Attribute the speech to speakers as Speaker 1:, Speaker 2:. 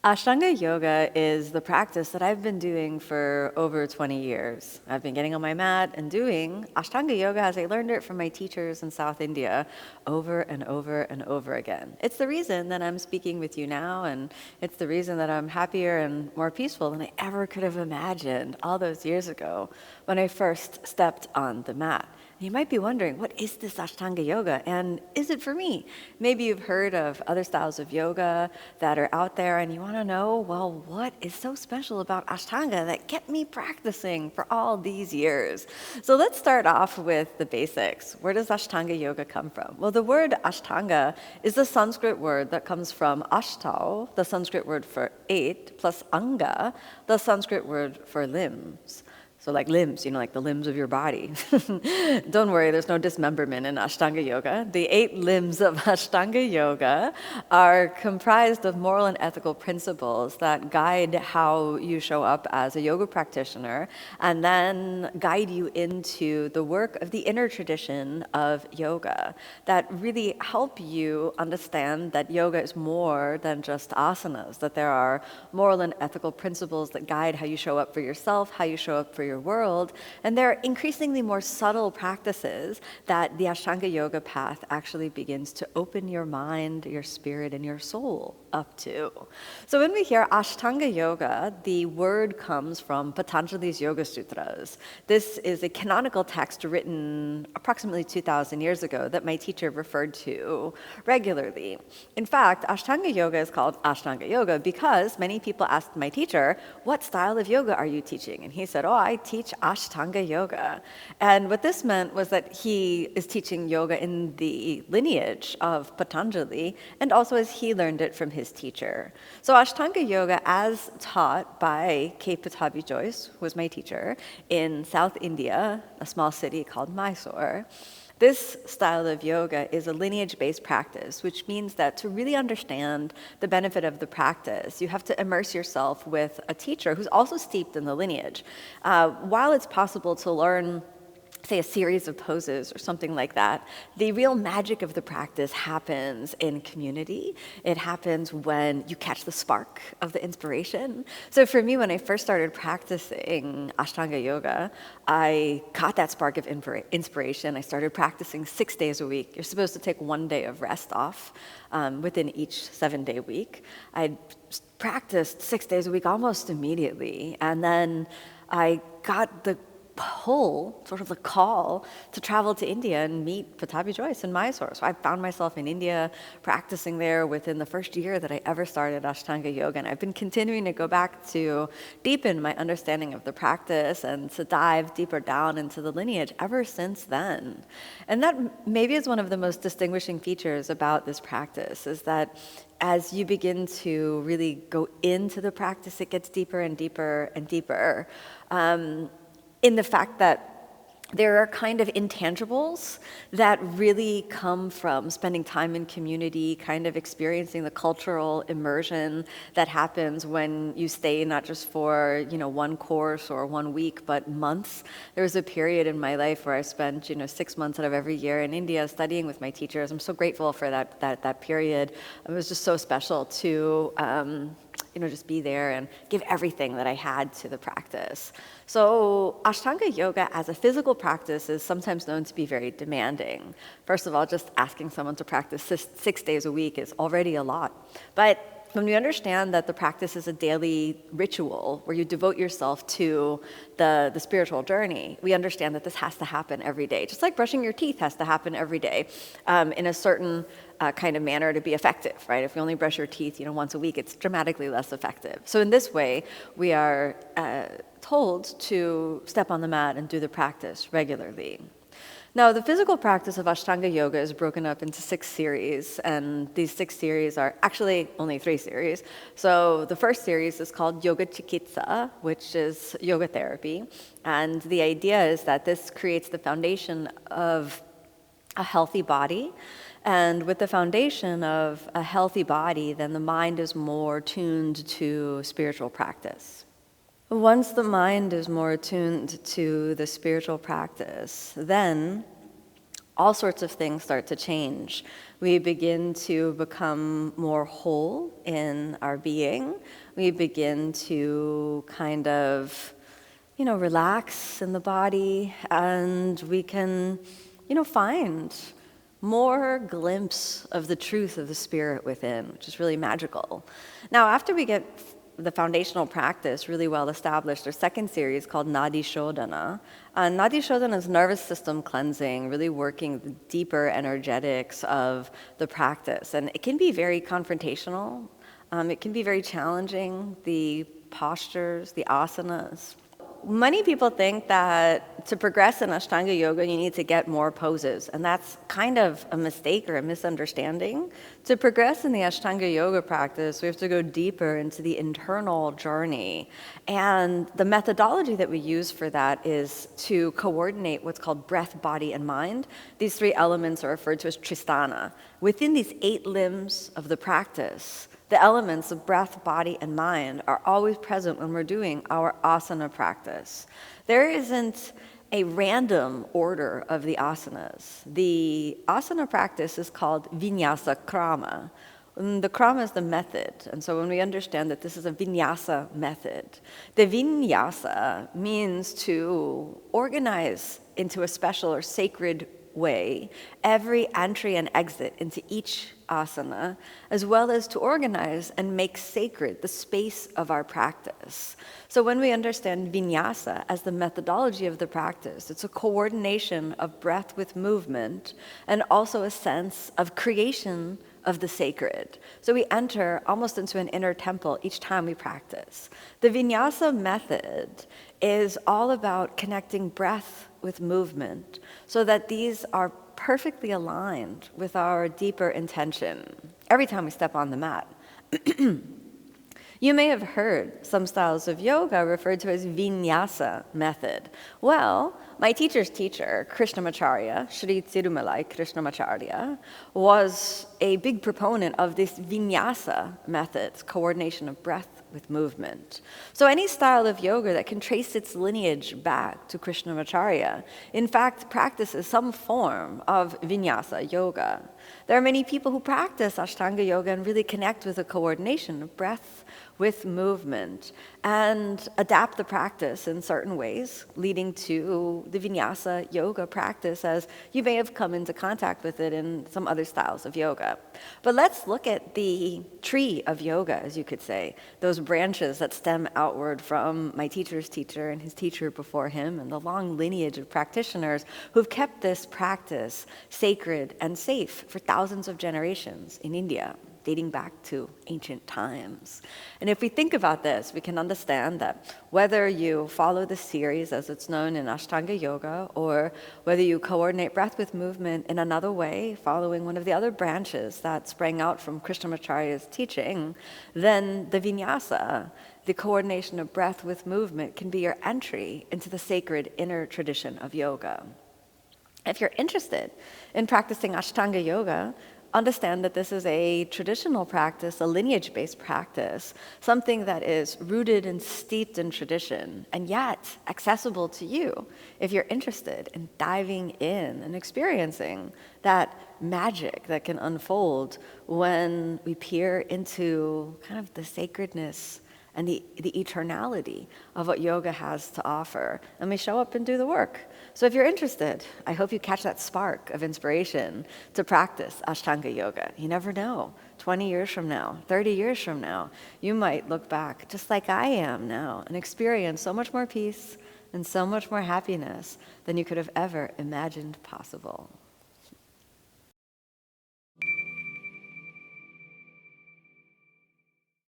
Speaker 1: Ashtanga Yoga is the practice that I've been doing for over 20 years. I've been getting on my mat and doing Ashtanga Yoga as I learned it from my teachers in South India over and over and over again. It's the reason that I'm speaking with you now, and it's the reason that I'm happier and more peaceful than I ever could have imagined all those years ago when I first stepped on the mat. You might be wondering, what is this Ashtanga Yoga, and is it for me? Maybe you've heard of other styles of yoga that are out there, and you want to know, well, what is so special about Ashtanga that kept me practicing for all these years? So let's start off with the basics. Where does Ashtanga Yoga come from? Well, the word Ashtanga is the Sanskrit word that comes from Ashtau, the Sanskrit word for 8, plus Anga, the Sanskrit word for limbs. So like limbs, like the limbs of your body. Don't worry, there's no dismemberment in Ashtanga Yoga. The 8 limbs of Ashtanga Yoga are comprised of moral and ethical principles that guide how you show up as a yoga practitioner and then guide you into the work of the inner tradition of yoga that really help you understand that yoga is more than just asanas, that there are moral and ethical principles that guide how you show up for yourself, how you show up for your world, and there are increasingly more subtle practices that the Ashtanga Yoga path actually begins to open your mind, your spirit, and your soul up to. So when we hear Ashtanga Yoga, the word comes from Patanjali's Yoga Sutras. This is a canonical text written approximately 2,000 years ago that my teacher referred to regularly. In fact, Ashtanga Yoga is called Ashtanga Yoga because many people asked my teacher, what style of yoga are you teaching? And he said, I teach Ashtanga Yoga. And what this meant was that he is teaching yoga in the lineage of Patanjali and also as he learned it from his teacher. So Ashtanga Yoga, as taught by K. Pattabhi Jois, who was my teacher, in South India, a small city called Mysore, this style of yoga is a lineage-based practice, which means that to really understand the benefit of the practice, you have to immerse yourself with a teacher who's also steeped in the lineage. While it's possible to learn, say, a series of poses or something like that, the real magic of the practice happens in community. It happens when you catch the spark of the inspiration. So for me, when I first started practicing Ashtanga Yoga, I caught that spark of inspiration. I started practicing 6 days a week. You're supposed to take 1 day of rest off within each 7-day week. I practiced 6 days a week almost immediately, and then I got the pull, sort of the call to travel to India and meet Pattabhi Jois in Mysore. So I found myself in India practicing there within the first year that I ever started Ashtanga Yoga. And I've been continuing to go back to deepen my understanding of the practice and to dive deeper down into the lineage ever since then. And that maybe is one of the most distinguishing features about this practice, is that as you begin to really go into the practice, it gets deeper and deeper and deeper. In the fact that there are kind of intangibles that really come from spending time in community, kind of experiencing the cultural immersion that happens when you stay not just for, one course or 1 week, but months. There was a period in my life where I spent, 6 months out of every year in India studying with my teachers. I'm so grateful for that period. It was just so special to just be there and give everything that I had to the practice. So Ashtanga Yoga as a physical practice is sometimes known to be very demanding. First of all, just asking someone to practice 6 days a week is already a lot. But when we understand that the practice is a daily ritual where you devote yourself to the spiritual journey, we understand that this has to happen every day. Just like brushing your teeth has to happen every day in a certain kind of manner to be effective, right? If you only brush your teeth, once a week, it's dramatically less effective. So in this way, we are told to step on the mat and do the practice regularly. Now, the physical practice of Ashtanga Yoga is broken up into 6 series, and these 6 series are actually only 3 series. So the first series is called Yoga Chikitsa, which is yoga therapy, and the idea is that this creates the foundation of a healthy body, and with the foundation of a healthy body, then the mind is more tuned to spiritual practice. Once the mind is more attuned to the spiritual practice, then all sorts of things start to change. We begin to become more whole in our being. We begin to kind of, relax in the body, and we can, find more glimpse of the truth of the spirit within, which is really magical. Now, after we get the foundational practice really well established, our second series called Nadi Shodhana. Nadi Shodhana is nervous system cleansing, really working the deeper energetics of the practice. And it can be very confrontational. It can be very challenging, the postures, the asanas. Many people think that to progress in Ashtanga Yoga, you need to get more poses, and that's kind of a mistake or a misunderstanding. To progress in the Ashtanga Yoga practice, we have to go deeper into the internal journey, and the methodology that we use for that is to coordinate what's called breath, body, and mind. These three elements are referred to as Tristhana. Within these 8 limbs of the practice, the elements of breath, body, and mind are always present when we're doing our asana practice. There isn't a random order of the asanas. The asana practice is called Vinyasa Krama. And the krama is the method, and so when we understand that this is a vinyasa method, the vinyasa means to organize into a special or sacred way every entry and exit into each asana, as well as to organize and make sacred the space of our practice. So when we understand vinyasa as the methodology of the practice, it's a coordination of breath with movement and also a sense of creation of the sacred. So we enter almost into an inner temple each time we practice. The vinyasa method is all about connecting breath with movement so that these are perfectly aligned with our deeper intention every time we step on the mat. You may have heard some styles of yoga referred to as vinyasa method. Well, my teacher's teacher, Krishnamacharya, Sri Tirumalai Krishnamacharya, was a big proponent of this vinyasa method, coordination of breath with movement. So any style of yoga that can trace its lineage back to Krishnamacharya, in fact, practices some form of vinyasa yoga. There are many people who practice Ashtanga Yoga and really connect with the coordination of breath with movement and adapt the practice in certain ways, leading to the Vinyasa Yoga practice as you may have come into contact with it in some other styles of yoga. But let's look at the tree of yoga, as you could say, those branches that stem outward from my teacher's teacher and his teacher before him, and the long lineage of practitioners who've kept this practice sacred and safe for thousands of generations in India, dating back to ancient times. And if we think about this, we can understand that whether you follow the series as it's known in Ashtanga Yoga, or whether you coordinate breath with movement in another way, following one of the other branches that sprang out from Krishnamacharya's teaching, then the vinyasa, the coordination of breath with movement, can be your entry into the sacred inner tradition of yoga. If you're interested in practicing Ashtanga Yoga, understand that this is a traditional practice, a lineage-based practice, something that is rooted and steeped in tradition, and yet accessible to you if you're interested in diving in and experiencing that magic that can unfold when we peer into kind of the sacredness and the eternality of what yoga has to offer, and we show up and do the work. So if you're interested, I hope you catch that spark of inspiration to practice Ashtanga Yoga. You never know, 20 years from now, 30 years from now, you might look back just like I am now and experience so much more peace and so much more happiness than you could have ever imagined possible.